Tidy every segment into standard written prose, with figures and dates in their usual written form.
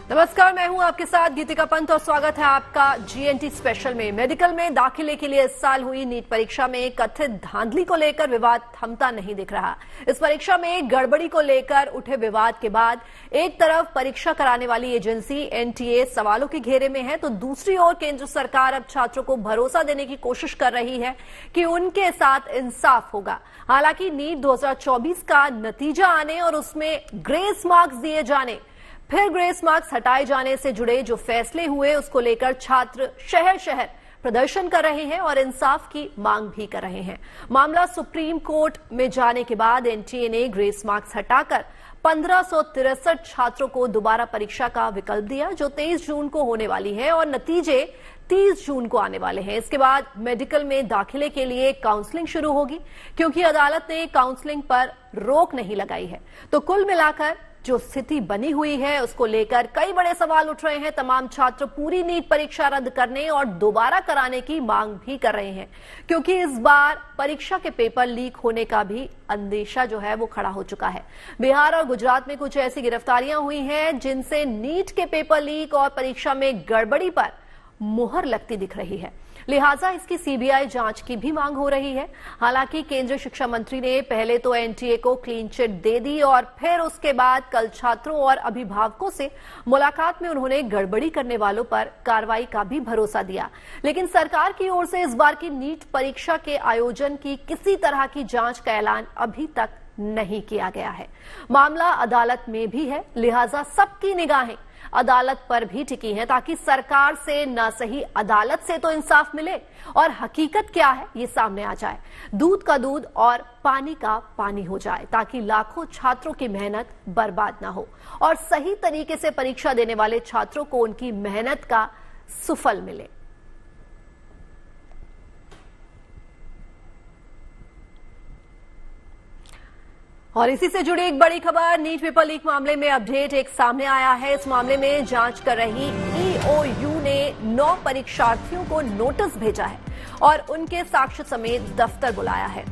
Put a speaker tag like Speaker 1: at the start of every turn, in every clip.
Speaker 1: नमस्कार, मैं हूं आपके साथ गीतिका पंत और स्वागत है आपका जीएनटी स्पेशल में। मेडिकल में दाखिले के लिए इस साल हुई नीट परीक्षा में कथित धांधली को लेकर विवाद थमता नहीं दिख रहा। इस परीक्षा में गड़बड़ी को लेकर उठे विवाद के बाद एक तरफ परीक्षा कराने वाली एजेंसी एनटीए सवालों के घेरे में है, तो दूसरी ओर केंद्र सरकार अब छात्रों को भरोसा देने की कोशिश कर रही है कि उनके साथ इंसाफ होगा। हालांकि नीट 2024 का नतीजा आने और उसमें ग्रेस मार्क्स दिए जाने, फिर ग्रेस मार्क्स हटाए जाने से जुड़े जो फैसले हुए उसको लेकर छात्र शहर शहर प्रदर्शन कर रहे हैं और इंसाफ की मांग भी कर रहे हैं। मामला सुप्रीम कोर्ट में जाने के बाद एनटीए ने ग्रेस मार्क्स हटाकर 1563 छात्रों को दोबारा परीक्षा का विकल्प दिया, जो 23 जून को होने वाली है और नतीजे 30 जून को आने वाले हैं। इसके बाद मेडिकल में दाखिले के लिए काउंसलिंग शुरू होगी, क्योंकि अदालत ने काउंसलिंग पर रोक नहीं लगाई है। तो कुल मिलाकर जो स्थिति बनी हुई है उसको लेकर कई बड़े सवाल उठ रहे हैं। तमाम छात्र पूरी नीट परीक्षा रद्द करने और दोबारा कराने की मांग भी कर रहे हैं, क्योंकि इस बार परीक्षा के पेपर लीक होने का भी अंदेशा जो है वो खड़ा हो चुका है। बिहार और गुजरात में कुछ ऐसी गिरफ्तारियां हुई हैं जिनसे नीट के पेपर लीक और परीक्षा में गड़बड़ी पर मुहर लगती दिख रही है। लिहाजा इसकी सीबीआई जांच की भी मांग हो रही है। हालांकि केंद्रीय शिक्षा मंत्री ने पहले तो एनटीए को क्लीन चिट दे दी और फिर उसके बाद कल छात्रों और अभिभावकों से मुलाकात में उन्होंने गड़बड़ी करने वालों पर कार्रवाई का भी भरोसा दिया। लेकिन सरकार की ओर से इस बार की नीट परीक्षा के आयोजन की किसी तरह की जांच का ऐलान अभी तक नहीं किया गया है। मामला अदालत में भी है, लिहाजा सबकी निगाहें अदालत पर भी टिकी है, ताकि सरकार से न सही अदालत से तो इंसाफ मिले और हकीकत क्या है ये सामने आ जाए। दूध का दूध और पानी का पानी हो जाए, ताकि लाखों छात्रों की मेहनत बर्बाद ना हो और सही तरीके से परीक्षा देने वाले छात्रों को उनकी मेहनत का सुफल मिले। और इसी से जुड़ी एक बड़ी खबर, नीट पेपर लीक मामले में अपडेट एक सामने आया है। इस मामले में जांच कर रही ईओयू ने 9 परीक्षार्थियों को नोटिस भेजा है और उनके साक्ष्य समेत दफ्तर बुलाया है।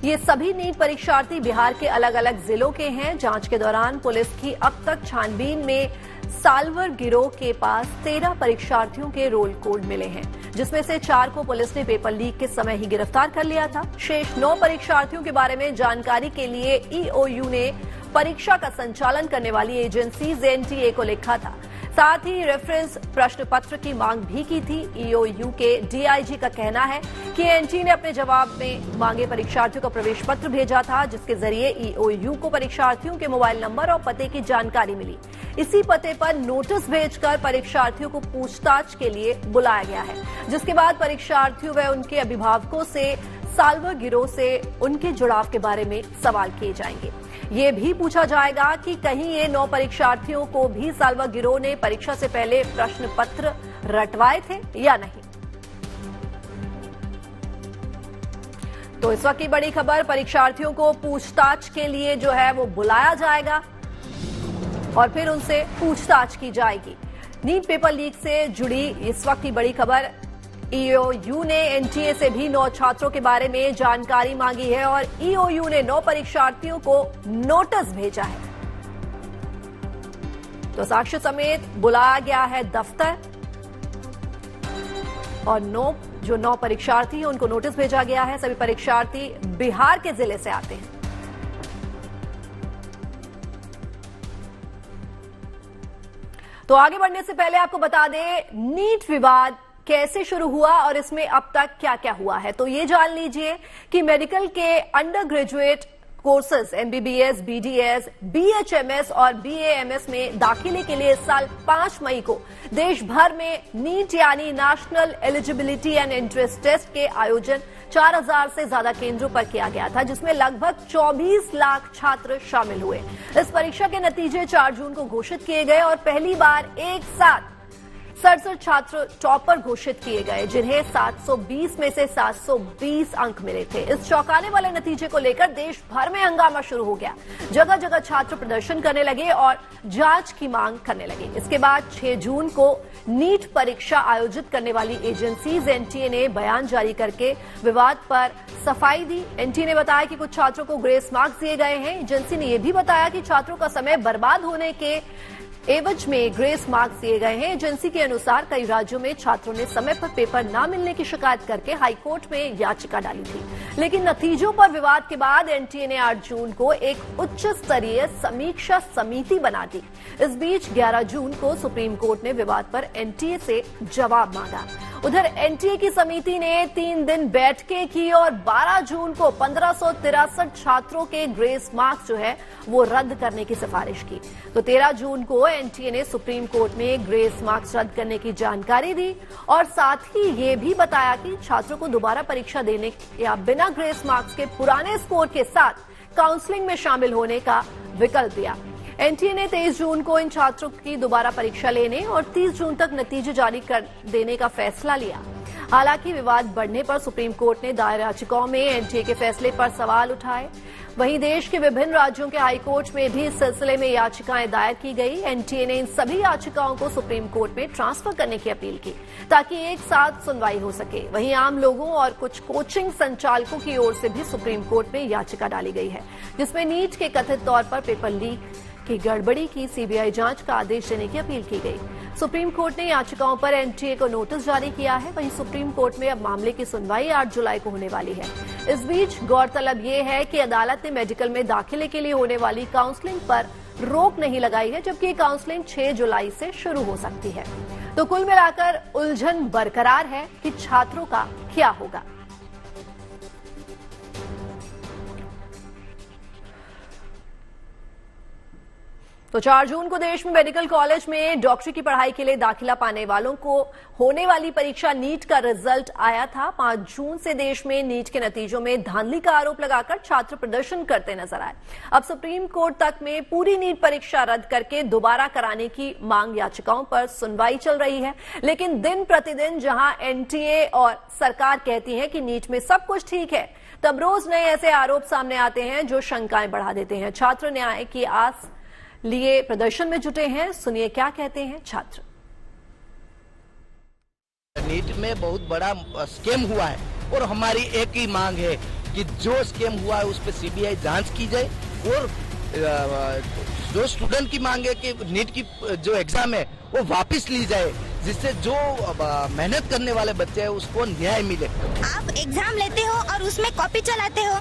Speaker 1: ये सभी नीट परीक्षार्थी बिहार के अलग अलग जिलों के हैं। जांच के दौरान पुलिस की अब तक छानबीन में साल्वर गिरोह के पास 13 परीक्षार्थियों के रोल कोड मिले हैं, जिसमें से 4 को पुलिस ने पेपर लीक के समय ही गिरफ्तार कर लिया था। शेष 9 परीक्षार्थियों के बारे में जानकारी के लिए ईओयू ने परीक्षा का संचालन करने वाली एजेंसी एनटीए को लिखा था। साथ ही रेफरेंस प्रश्न पत्र की मांग भी की थी। ईओयू के डीआईजी का कहना है कि एनटीए ने अपने जवाब में मांगे परीक्षार्थियों का प्रवेश पत्र भेजा था, जिसके जरिए ईओयू को परीक्षार्थियों के मोबाइल नंबर और पते की जानकारी मिली। इसी पते पर नोटिस भेजकर परीक्षार्थियों को पूछताछ के लिए बुलाया गया है, जिसके बाद परीक्षार्थियों व उनके अभिभावकों से साल्वर गिरोह से उनके जुड़ाव के बारे में सवाल किए जाएंगे। ये भी पूछा जाएगा कि कहीं ये 9 परीक्षार्थियों को भी साल्वर गिरोह ने परीक्षा से पहले प्रश्न पत्र रटवाए थे या नहीं। तो इस वक्त की बड़ी खबर, परीक्षार्थियों को पूछताछ के लिए जो है वो बुलाया जाएगा और फिर उनसे पूछताछ की जाएगी। नीट पेपर लीक से जुड़ी इस वक्त की बड़ी खबर, ईओयू ने एनटीए से भी 9 छात्रों के बारे में जानकारी मांगी है और ईओयू ने 9 परीक्षार्थियों को नोटिस भेजा है। तो साक्ष्य समेत बुलाया गया है दफ्तर और 9 परीक्षार्थी हैं उनको नोटिस भेजा गया है। सभी परीक्षार्थी बिहार के जिले से आते हैं। तो आगे बढ़ने से पहले आपको बता दें नीट विवाद कैसे शुरू हुआ और इसमें अब तक क्या क्या हुआ है। तो ये जान लीजिए कि मेडिकल के under graduate courses MBBS, BDS, BHMS और बीएएमएस में दाखिले के लिए इस साल 5 मई को देश भर में नीट यानी National Eligibility and Entrance Test के आयोजन 4000 से ज्यादा केंद्रों पर किया गया था, जिसमें लगभग 24 लाख छात्र शामिल हुए। इस परीक्षा के नतीजे 4 जून को घोषित किए गए और पहली बार एक साथ 67 छात्र टॉपर घोषित किए गए, जिन्हें 720 में से 720 अंक मिले थे। इस चौंकाने वाले नतीजे को लेकर देश भर में हंगामा शुरू हो गया। जगह जगह छात्र प्रदर्शन करने लगे और जांच की मांग करने लगे। इसके बाद 6 जून को नीट परीक्षा आयोजित करने वाली एजेंसी एनटीए ने बयान जारी करके विवाद पर सफाई दी। एनटीए ने बताया कि कुछ छात्रों को ग्रेस मार्क्स दिए गए हैं। एजेंसी ने यह भी बताया कि छात्रों का समय बर्बाद होने के एवज में ग्रेस मार्क्स दिए गए हैं। एजेंसी के अनुसार कई राज्यों में छात्रों ने समय पर पेपर न मिलने की शिकायत करके हाईकोर्ट में याचिका डाली थी, लेकिन नतीजों पर विवाद के बाद एनटीए ने 8 जून को एक उच्च स्तरीय समीक्षा समिति बना दी। इस बीच 11 जून को सुप्रीम कोर्ट ने विवाद पर एनटीए से जवाब मांगा। उधर एनटीए की समिति ने 3 दिन बैठकें की और 12 जून को 1563 छात्रों के ग्रेस मार्क्स जो है वो रद्द करने की सिफारिश की। तो 13 जून को एनटीए ने सुप्रीम कोर्ट में ग्रेस मार्क्स रद्द करने की जानकारी दी और साथ ही ये भी बताया कि छात्रों को दोबारा परीक्षा देने या बिना ग्रेस मार्क्स के पुराने स्कोर के साथ काउंसलिंग में शामिल होने का विकल्प दिया। एनटीए ने 23 जून को इन छात्रों की दोबारा परीक्षा लेने और 30 जून तक नतीजे जारी कर देने का फैसला लिया। हालांकि विवाद बढ़ने पर सुप्रीम कोर्ट ने दायर याचिकाओं में एनटीए के फैसले पर सवाल उठाए। वहीं देश के विभिन्न राज्यों के हाईकोर्ट में भी इस सिलसिले में याचिकाएं दायर की गई। एनटीए ने इन सभी याचिकाओं को सुप्रीम कोर्ट में ट्रांसफर करने की अपील की ताकि एक साथ सुनवाई हो सके। वहीं आम लोगों और कुछ कोचिंग संचालकों की ओर से भी सुप्रीम कोर्ट में याचिका डाली गई है, जिसमें नीट के कथित तौर पर पेपर लीक की गड़बड़ी की सीबीआई जांच का आदेश देने की अपील की गई। सुप्रीम कोर्ट ने याचिकाओं पर एनटीए को नोटिस जारी किया है। वहीं सुप्रीम कोर्ट में अब मामले की सुनवाई 8 जुलाई को होने वाली है। इस बीच गौरतलब ये है कि अदालत ने मेडिकल में दाखिले के लिए होने वाली काउंसलिंग पर रोक नहीं लगाई है, जबकि काउंसलिंग 6 जुलाई से शुरू हो सकती है। तो कुल मिलाकर उलझन बरकरार है कि छात्रों का क्या होगा। तो 4 जून को देश में मेडिकल कॉलेज में डॉक्टरी की पढ़ाई के लिए दाखिला पाने वालों को होने वाली परीक्षा नीट का रिजल्ट आया था। 5 जून से देश में नीट के नतीजों में धांधली का आरोप लगाकर छात्र प्रदर्शन करते नजर आए। अब सुप्रीम कोर्ट तक में पूरी नीट परीक्षा रद्द करके दोबारा कराने की मांग याचिकाओं पर सुनवाई चल रही है। लेकिन दिन प्रतिदिन जहां एनटीए और सरकार कहती है कि नीट में सब कुछ ठीक है, तब रोज नए ऐसे आरोप सामने आते हैं जो शंकाएं बढ़ा देते हैं। छात्र न्याय की आस लिए प्रदर्शन में जुटे हैं। सुनिए क्या कहते हैं छात्र।
Speaker 2: नीट में बहुत बड़ा स्कैम हुआ है और हमारी एक ही मांग है कि जो स्कैम हुआ है उस पर सीबीआई जांच की जाए और जो स्टूडेंट की मांग है कि नीट की जो एग्जाम है वो वापस ली जाए, जिससे जो मेहनत करने वाले बच्चे हैं उसको न्याय मिले।
Speaker 3: आप एग्जाम लेते हो और उसमें कॉपी चलाते हो,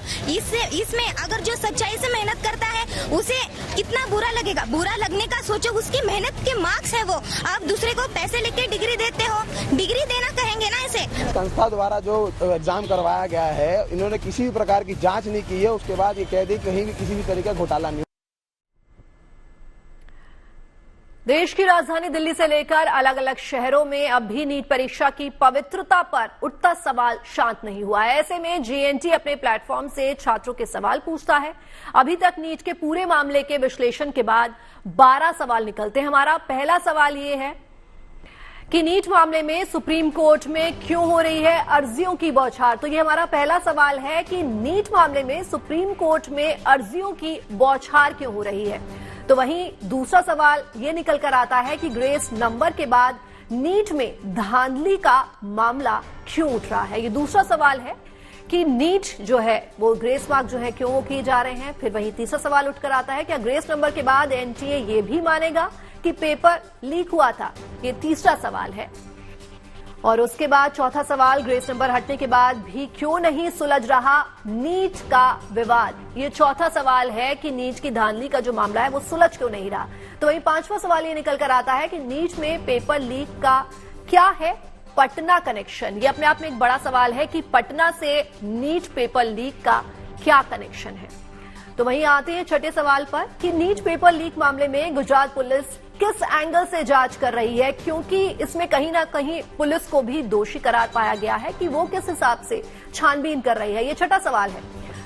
Speaker 3: इसमें अगर जो सच्चाई से मेहनत करता है उसे कितना बुरा लगेगा। बुरा लगने का सोचो, उसकी मेहनत के मार्क्स है वो। आप दूसरे को पैसे लेके डिग्री देते हो, डिग्री देना कहेंगे ना इसे।
Speaker 4: संस्था द्वारा जो एग्जाम करवाया गया है, इन्होंने किसी भी प्रकार की जाँच नहीं की है। उसके बाद ये कह दी कहीं भी किसी भी तरीके का घोटाला नहीं।
Speaker 1: देश की राजधानी दिल्ली से लेकर अलग अलग शहरों में अब भी नीट परीक्षा की पवित्रता पर उठता सवाल शांत नहीं हुआ है। ऐसे में जीएनटी अपने प्लेटफॉर्म से छात्रों के सवाल पूछता है। अभी तक नीट के पूरे मामले के विश्लेषण के बाद 12 सवाल निकलते हैं। हमारा पहला सवाल ये है कि नीट मामले में सुप्रीम कोर्ट में क्यों हो रही है अर्जियों की बौछार। तो ये हमारा पहला सवाल है कि नीट मामले में सुप्रीम कोर्ट में अर्जियों की बौछार क्यों हो रही है। तो वहीं दूसरा सवाल ये निकल कर आता है कि ग्रेस नंबर के बाद नीट में धांधली का मामला क्यों उठ रहा है। ये दूसरा सवाल है कि नीट जो है वो ग्रेस मार्क जो है क्यों वो किए जा रहे हैं। फिर वहीं तीसरा सवाल उठकर आता है क्या ग्रेस नंबर के बाद एनटीए ये भी मानेगा कि पेपर लीक हुआ था। ये तीसरा सवाल है। और उसके बाद चौथा सवाल, ग्रेस नंबर हटने के बाद भी क्यों नहीं सुलझ रहा नीट का विवाद। ये चौथा सवाल है कि नीट की धांधली का जो मामला है वो सुलझ क्यों नहीं रहा। तो वही पांचवा सवाल ये निकल कर आता है कि नीट में पेपर लीक का क्या है पटना कनेक्शन। ये अपने आप में एक बड़ा सवाल है कि पटना से नीट पेपर लीक का क्या कनेक्शन है। तो वहीं आते हैं छठे सवाल पर कि नीट पेपर लीक मामले में गुजरात पुलिस किस एंगल से जांच कर रही है, क्योंकि इसमें कहीं ना कहीं पुलिस को भी दोषी करार पाया गया है कि वो किस हिसाब से छानबीन कर रही है। ये छठा सवाल है।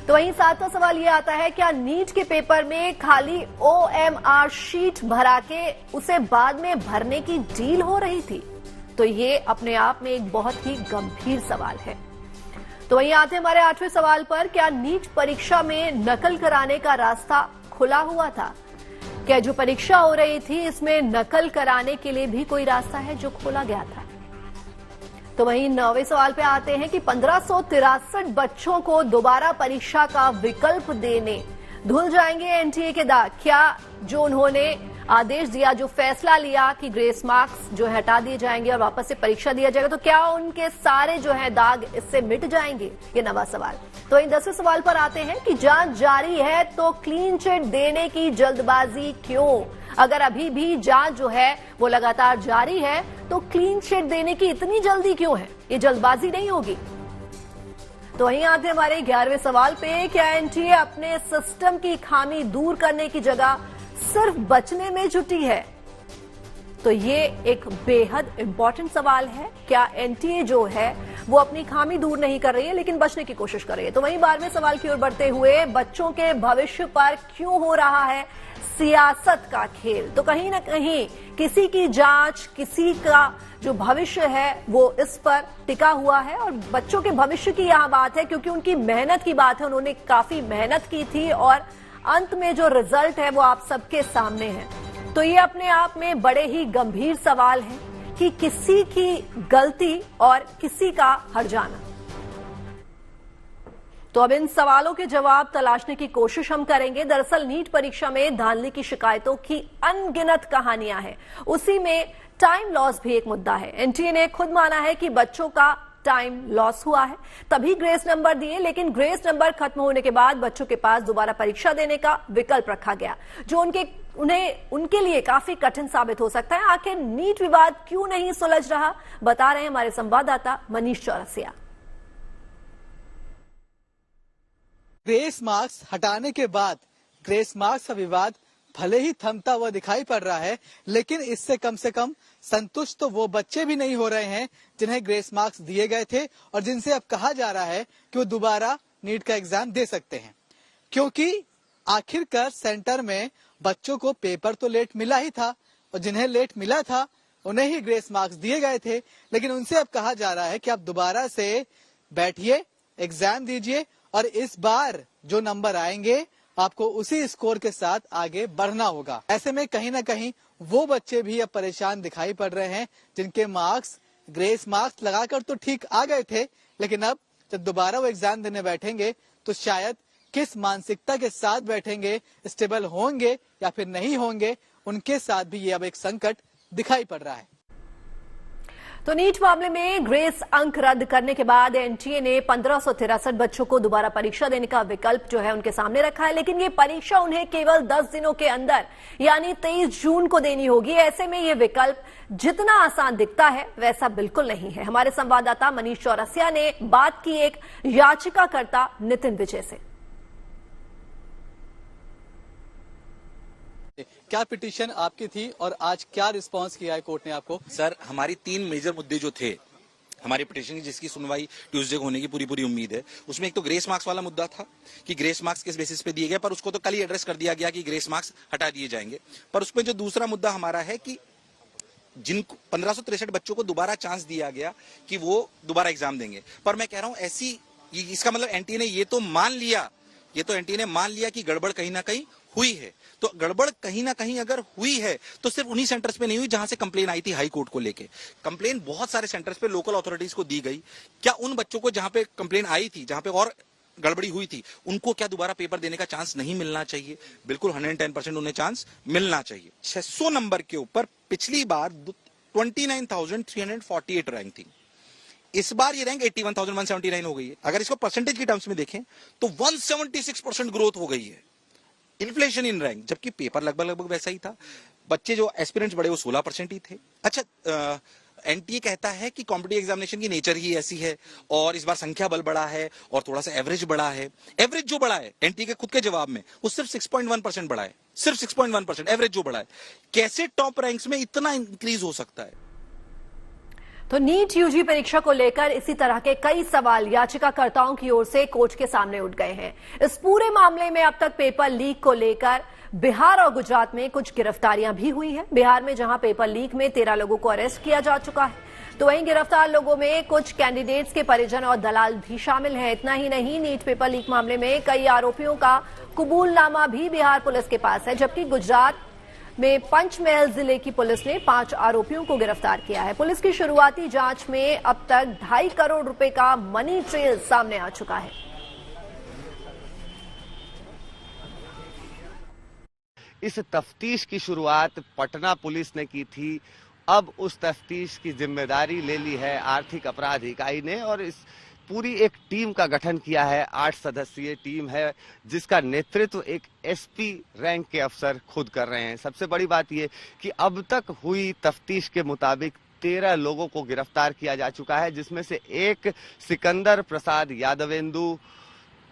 Speaker 1: तो वहीं सातवां सवाल ये आता है क्या नीट के पेपर में खाली OMR शीट भरा के उसे बाद में भरने की डील हो रही थी। तो ये अपने आप में एक बहुत ही गंभीर सवाल है। तो वहीं आते हमारे आठवें सवाल पर, क्या नीट परीक्षा में नकल कराने का रास्ता खुला हुआ था। क्या जो परीक्षा हो रही थी इसमें नकल कराने के लिए भी कोई रास्ता है जो खोला गया था। तो वहीं 9वें सवाल पे आते हैं कि 1563 बच्चों को दोबारा परीक्षा का विकल्प देने धुल जाएंगे एनटीए के दाग। क्या जो उन्होंने आदेश दिया, जो फैसला लिया कि ग्रेस मार्क्स जो है हटा दिए जाएंगे और वापस से परीक्षा दिया जाएगा, तो क्या उनके सारे जो है दाग इससे मिट जाएंगे? ये नवा सवाल। तो इन 10वें सवाल पर आते हैं कि जांच जारी है तो क्लीन चिट देने की जल्दबाजी क्यों? अगर अभी भी जांच जो है वो लगातार जारी है तो क्लीन चिट देने की इतनी जल्दी क्यों है? ये जल्दबाजी नहीं होगी? तो वहीं आते हमारे 11वें सवाल पे, क्या एनटीए अपने सिस्टम की खामी दूर करने की जगह सिर्फ बचने में जुटी है? तो ये एक बेहद इंपॉर्टेंट सवाल है। क्या एनटीए जो है वो अपनी खामी दूर नहीं कर रही है लेकिन बचने की कोशिश कर रही है? तो वहीं 12वें सवाल की ओर बढ़ते हुए, बच्चों के भविष्य पर क्यों हो रहा है सियासत का खेल? तो कहीं ना कहीं किसी की जांच, किसी का जो भविष्य है वो इस पर टिका हुआ है। और बच्चों के भविष्य की यहां बात है क्योंकि उनकी मेहनत की बात है। उन्होंने काफी मेहनत की थी और अंत में जो रिजल्ट है वो आप सबके सामने है। तो ये अपने आप में बड़े ही गंभीर सवाल है कि किसी की गलती और किसी का हट जाना। तो अब इन सवालों के जवाब तलाशने की कोशिश हम करेंगे। दरअसल नीट परीक्षा में धांधली की शिकायतों की अनगिनत कहानियां हैं, उसी में टाइम लॉस भी एक मुद्दा है। एनटीए ने खुद माना है कि बच्चों का टाइम लॉस हुआ है, तभी ग्रेस नंबर दिए, लेकिन ग्रेस नंबर खत्म होने के बाद बच्चों के पास दोबारा परीक्षा देने का विकल्प रखा गया, जो उनके लिए काफी कठिन साबित हो सकता है। आखिर नीट विवाद क्यों नहीं सुलझ रहा, बता रहे हैं हमारे संवाददाता मनीष चौरसिया।
Speaker 5: ग्रेस मार्क्स हटाने के बाद ग्रेस मार्क्स का विवाद भले ही थमता हुआ दिखाई पड़ रहा है, लेकिन इससे कम से कम संतुष्ट तो वो बच्चे भी नहीं हो रहे हैं जिन्हें ग्रेस मार्क्स दिए गए थे और जिनसे अब कहा जा रहा है कि वो दोबारा नीट का एग्जाम दे सकते हैं, क्योंकि आखिरकार सेंटर में बच्चों को पेपर तो लेट मिला ही था और जिन्हें लेट मिला था उन्हें ही ग्रेस मार्क्स दिए गए थे। लेकिन उनसे अब कहा जा रहा है कि आप दोबारा से बैठिए, एग्जाम दीजिए और इस बार जो नंबर आएंगे आपको उसी स्कोर के साथ आगे बढ़ना होगा। ऐसे में कहीं ना कहीं वो बच्चे भी अब परेशान दिखाई पड़ रहे हैं जिनके मार्क्स ग्रेस मार्क्स लगाकर तो ठीक आ गए थे, लेकिन अब जब दोबारा वो एग्जाम देने बैठेंगे तो शायद किस मानसिकता के साथ बैठेंगे, स्टेबल होंगे या फिर नहीं होंगे, उनके साथ भी ये अब एक संकट दिखाई पड़ रहा है।
Speaker 1: तो नीट मामले में ग्रेस अंक रद्द करने के बाद एनटीए ने 1563 बच्चों को दोबारा परीक्षा देने का विकल्प जो है उनके सामने रखा है, लेकिन ये परीक्षा उन्हें केवल 10 दिनों के अंदर यानी 23 जून को देनी होगी। ऐसे में ये विकल्प जितना आसान दिखता है वैसा बिल्कुल नहीं है। हमारे संवाददाता मनीष चौरसिया ने बात की एक याचिकाकर्ता नितिन विजय से।
Speaker 5: क्या पिटीशन आपकी थी और आज क्या रिस्पांस किया है कोर्ट ने आपको?
Speaker 6: सर, हमारी 3 मेजर मुद्दे जो थे हमारी पिटीशन की, जिसकी सुनवाई ट्यूसडे को होने की पूरी उम्मीद है, उसमें एक तो ग्रेस मार्क्स वाला मुद्दा था कि ग्रेस मार्क्स किस बेसिस पे दिए गए, पर उसको तो कल ही एड्रेस कर दिया गया कि ग्रेस मार्क्स हटा दिए जाएंगे। पर उसमें जो दूसरा मुद्दा हमारा है कि जिनको 1563 बच्चों को दोबारा चांस दिया गया कि वो दोबारा एग्जाम देंगे, पर मैं कह रहा हूं ऐसी, इसका मतलब एनटीए ने ये तो मान लिया कि गड़बड़ कहीं ना कहीं हुई है। तो गड़बड़ कहीं ना कहीं अगर हुई है तो सिर्फ उन्हीं सेंटर्स पे नहीं हुई जहां से कंप्लेन आई थी हाई कोर्ट को लेके। कंप्लेन बहुत सारे सेंटर्स पे लोकल अथॉरिटीज को दी गई। क्या उन बच्चों को जहां पे कंप्लेन आई थी, जहां पे और गड़बड़ी हुई थी, उनको क्या दोबारा पेपर देने का चांस नहीं मिलना चाहिए? बिल्कुल 110% उन्हें चांस मिलना चाहिए। 600 नंबर के ऊपर पिछली बार 29,348 रैंक थी, इस बार ये रैंक 81,179 हो गई है। अगर इसको परसेंटेज की टर्म्स में देखें तो 176% ग्रोथ हो गई है, इन्फ्लेशन इन रैंक, जबकि पेपर लगभग वैसा ही था। बच्चे जो एस्पिरेंट्स बड़े वो 16% ही थे। अच्छा, एनटीए कहता है कि कॉम्पिटिटिव एग्जामिनेशन की नेचर ही ऐसी है और इस बार संख्या बल बढ़ा है और थोड़ा सा एवरेज बढ़ा है। एवरेज जो बढ़ा है एनटीए के खुद के जवाब में वो सिर्फ 6.1% बढ़ा है, सिर्फ 6.1% एवरेज जो बढ़ा है। कैसे टॉप रैंक्स में इतना इंक्रीज हो सकता है?
Speaker 1: तो नीट यूजी परीक्षा को लेकर इसी तरह के कई सवाल याचिकाकर्ताओं की ओर से कोर्ट के सामने उठ गए हैं। इस पूरे मामले में अब तक पेपर लीक को लेकर बिहार और गुजरात में कुछ गिरफ्तारियां भी हुई हैं। बिहार में जहां पेपर लीक में 13 लोगों को अरेस्ट किया जा चुका है, तो वहीं गिरफ्तार लोगों में कुछ कैंडिडेट्स के परिजन और दलाल भी शामिल हैं। इतना ही नहीं, नीट पेपर लीक मामले में कई आरोपियों का कबूलनामा भी बिहार पुलिस के पास है, जबकि गुजरात में पंचमहल जिले की पुलिस ने 5 आरोपियों को गिरफ्तार किया है। पुलिस की शुरुआती जांच में अब तक 2.5 करोड़ रुपए का मनी ट्रेल सामने आ चुका है।
Speaker 7: इस तफ्तीश की शुरुआत पटना पुलिस ने की थी। अब उस तफ्तीश की जिम्मेदारी ले ली है आर्थिक अपराध इकाई ने और इस पूरी एक टीम का गठन किया है। 8 सदस्यीय टीम है जिसका नेतृत्व एक एसपी रैंक के अफसर खुद कर रहे हैं। सबसे बड़ी बात यह कि अब तक हुई तफ्तीश के मुताबिक 13 लोगों को गिरफ्तार किया जा चुका है, जिसमें से एक सिकंदर प्रसाद यादवेंदु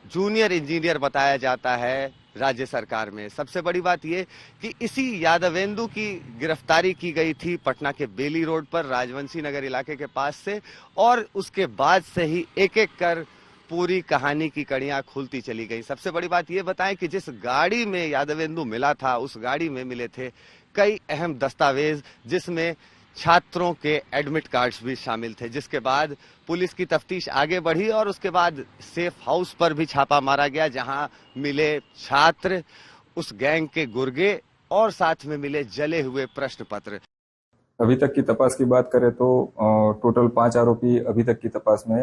Speaker 7: जूनियर इंजीनियर बताया जाता है राज्य सरकार में। सबसे बड़ी बात यह कि इसी यादवेंदु की गिरफ्तारी की गई थी पटना के बेली रोड पर राजवंशी नगर इलाके के पास से और उसके बाद से ही एक एक कर पूरी कहानी की कड़ियां खुलती चली गई। सबसे बड़ी बात यह बताएं कि जिस गाड़ी में यादवेंदु मिला था उस गाड़ी में मिले थे कई अहम दस्तावेज, जिसमें छात्रों के एडमिट कार्ड्स भी शामिल थे। जिसके बाद पुलिस की तफ्तीश आगे बढ़ी और उसके बाद सेफ हाउस पर भी छापा मारा गया, जहां मिले छात्र, उस गैंग के गुर्गे और साथ में मिले जले हुए प्रश्न पत्र।
Speaker 8: अभी तक की तपास की बात करें तो टोटल 5 आरोपी अभी तक की तपास में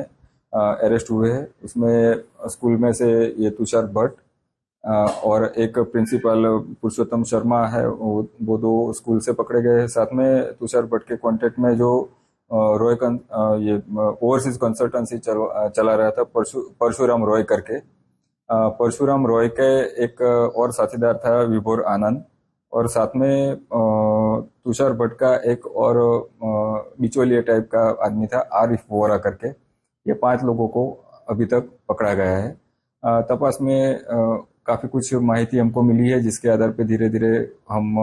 Speaker 8: अरेस्ट हुए हैं। उसमें स्कूल में से ये तुषार भट्ट और एक प्रिंसिपल पुरुषोत्तम शर्मा है, वो 2 स्कूल से पकड़े गए हैं। साथ में तुषार भट्ट के कांटेक्ट में जो रॉय ये ओवरसीज कंसल्टेंसी चला रहा था परशुराम रॉय करके, परशुराम रॉय के एक और साथीदार था विभोर आनंद और साथ में तुषार भट्ट का एक और बिचौलिया टाइप का आदमी था आरिफ वोरा करके। ये 5 लोगों को अभी तक पकड़ा गया है। तपास में काफी कुछ माहिती हमको मिली है, जिसके आधार पे धीरे धीरे हम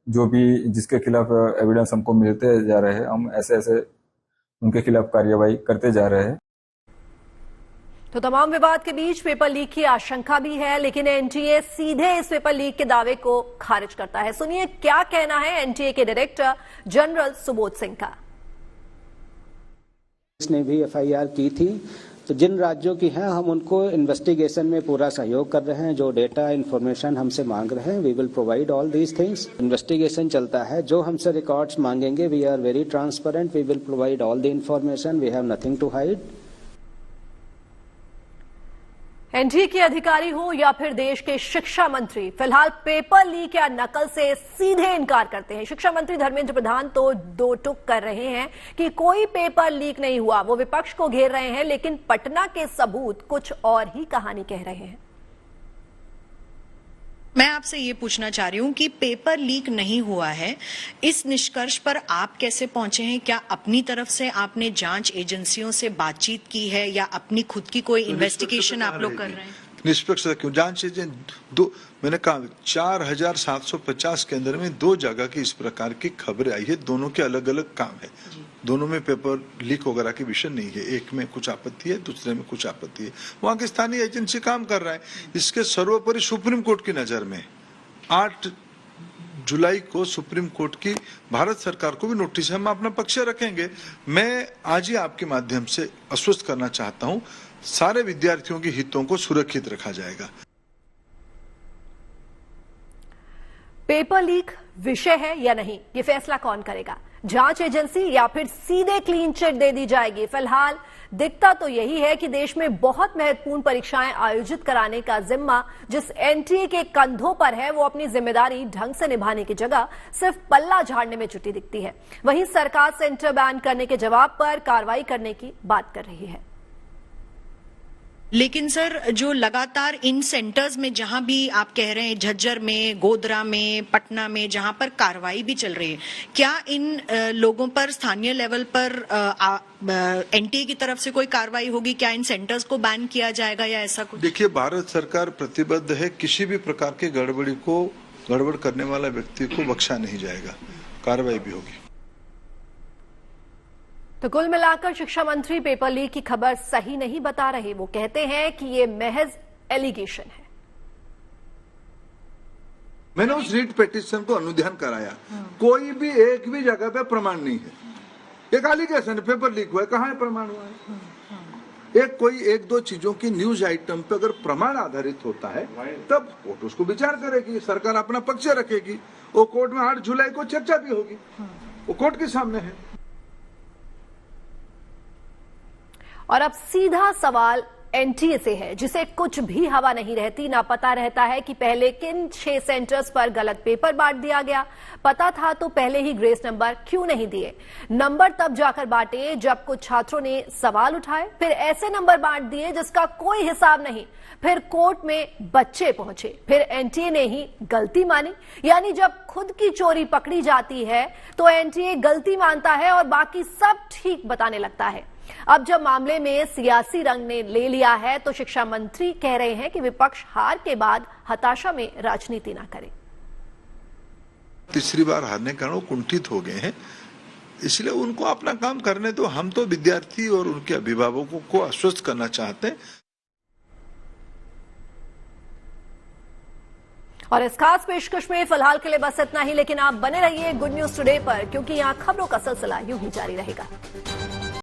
Speaker 8: जो भी जिसके खिलाफ एविडेंस हमको मिलते जा रहे हैं, हम ऐसे उनके खिलाफ कार्यवाही करते जा रहे हैं।
Speaker 1: तो तमाम विवाद के बीच पेपर लीक की आशंका भी है, लेकिन एनटीए सीधे इस पेपर लीक के दावे को खारिज करता है। सुनिए क्या कहना है एनटीए के डायरेक्टर जनरल सुबोध सिंह का।
Speaker 9: इसने भी एफआईआर की थी, तो जिन राज्यों की हैं हम उनको इन्वेस्टिगेशन में पूरा सहयोग कर रहे हैं। जो डेटा इन्फॉर्मेशन हमसे मांग रहे हैं we will provide all these things. Investigation चलता है, जो हमसे रिकॉर्ड्स मांगेंगे we are very transparent, we will provide all the information, we have nothing to hide.
Speaker 1: NTA के अधिकारी हो या फिर देश के शिक्षा मंत्री, फिलहाल पेपर लीक या नकल से सीधे इनकार करते हैं। शिक्षा मंत्री धर्मेंद्र प्रधान तो 2 टुक कर रहे हैं कि कोई पेपर लीक नहीं हुआ। वो विपक्ष को घेर रहे हैं, लेकिन पटना के सबूत कुछ और ही कहानी कह रहे हैं।
Speaker 10: मैं आपसे ये पूछना चाह रही हूँ कि पेपर लीक नहीं हुआ है, इस निष्कर्ष पर आप कैसे पहुंचे हैं? क्या अपनी तरफ से आपने जांच एजेंसियों से बातचीत की है या अपनी खुद की कोई इन्वेस्टिगेशन आप लोग कर रहे हैं?
Speaker 11: निष्पक्ष क्यों? जांच एजेंट मैंने कहा 4750 के अंदर में 2 जगह की इस प्रकार की खबरें आई है, दोनों के अलग अलग काम है। दोनों में पेपर लीक वगैरह के विषय नहीं है। एक में कुछ आपत्ति है, दूसरे में कुछ आपत्ति है। वहां की स्थानीय एजेंसी काम कर रहा है। इसके सर्वोपरि सुप्रीम कोर्ट की नजर में 8 जुलाई को सुप्रीम कोर्ट की भारत सरकार को भी नोटिस है, हम अपना पक्ष रखेंगे। मैं आज ही आपके माध्यम से आश्वस्त करना चाहता हूं, सारे विद्यार्थियों के हितों को सुरक्षित रखा जाएगा।
Speaker 1: पेपर लीक विषय है या नहीं, ये फैसला कौन करेगा? जांच एजेंसी या फिर सीधे क्लीन चिट दे दी जाएगी? फिलहाल दिखता तो यही है कि देश में बहुत महत्वपूर्ण परीक्षाएं आयोजित कराने का जिम्मा जिस एनटीए के कंधों पर है, वो अपनी जिम्मेदारी ढंग से निभाने की जगह सिर्फ पल्ला झाड़ने में जुटी दिखती है। वहीं सरकार सेंटर बैन करने के जवाब पर कार्रवाई करने की बात कर रही है।
Speaker 10: लेकिन सर, जो लगातार इन सेंटर्स में जहां भी आप कह रहे हैं, झज्जर में, गोधरा में, पटना में, जहां पर कार्रवाई भी चल रही है, क्या इन लोगों पर स्थानीय लेवल पर एनटीए की तरफ से कोई कार्रवाई होगी? क्या इन सेंटर्स को बैन किया जाएगा या ऐसा कुछ?
Speaker 11: देखिए, भारत सरकार प्रतिबद्ध है, किसी भी प्रकार की गड़बड़ करने वाला व्यक्ति को बख्शा नहीं जाएगा, कार्रवाई भी होगी।
Speaker 1: तो कुल मिलाकर शिक्षा मंत्री पेपर लीक की खबर सही नहीं बता रहे। वो कहते हैं कि ये महज एलिगेशन है।
Speaker 11: मैंने उस रीट पिटीशन को अनुध्यान कराया, कोई भी एक भी जगह पे प्रमाण नहीं है। एक एलिगेशन, पेपर लीक हुआ है, कहाँ है प्रमाण हुआ है? कोई 1-2 चीजों की न्यूज आइटम पे अगर प्रमाण आधारित होता है तब कोर्ट उसको विचार करेगी, सरकार अपना पक्ष रखेगी। वो कोर्ट में 8 जुलाई को चर्चा भी होगी, वो कोर्ट के सामने है।
Speaker 1: और अब सीधा सवाल एनटीए से है, जिसे कुछ भी हवा नहीं रहती, ना पता रहता है कि पहले किन 6 सेंटर्स पर गलत पेपर बांट दिया गया। पता था तो पहले ही ग्रेस नंबर क्यों नहीं दिए? नंबर तब जाकर बांटे जब कुछ छात्रों ने सवाल उठाए, फिर ऐसे नंबर बांट दिए जिसका कोई हिसाब नहीं, फिर कोर्ट में बच्चे पहुंचे, फिर एनटीए ने ही गलती मानी। यानी जब खुद की चोरी पकड़ी जाती है तो एनटीए गलती मानता है और बाकी सब ठीक बताने लगता है। अब जब मामले में सियासी रंग ने ले लिया है तो शिक्षा मंत्री कह रहे हैं कि विपक्ष हार के बाद हताशा में राजनीति ना करे।
Speaker 11: तीसरी बार हारने के कारण वो कुंठित हो गए हैं, इसलिए उनको अपना काम करने दो। हम तो विद्यार्थी और उनके अभिभावकों को आश्वस्त करना चाहते हैं।
Speaker 1: और इस खास पेशकश में फिलहाल के लिए बस इतना ही, लेकिन आप बने रहिए गुड न्यूज टुडे पर, क्योंकि यहां खबरों का सिलसिला यूं ही जारी रहेगा।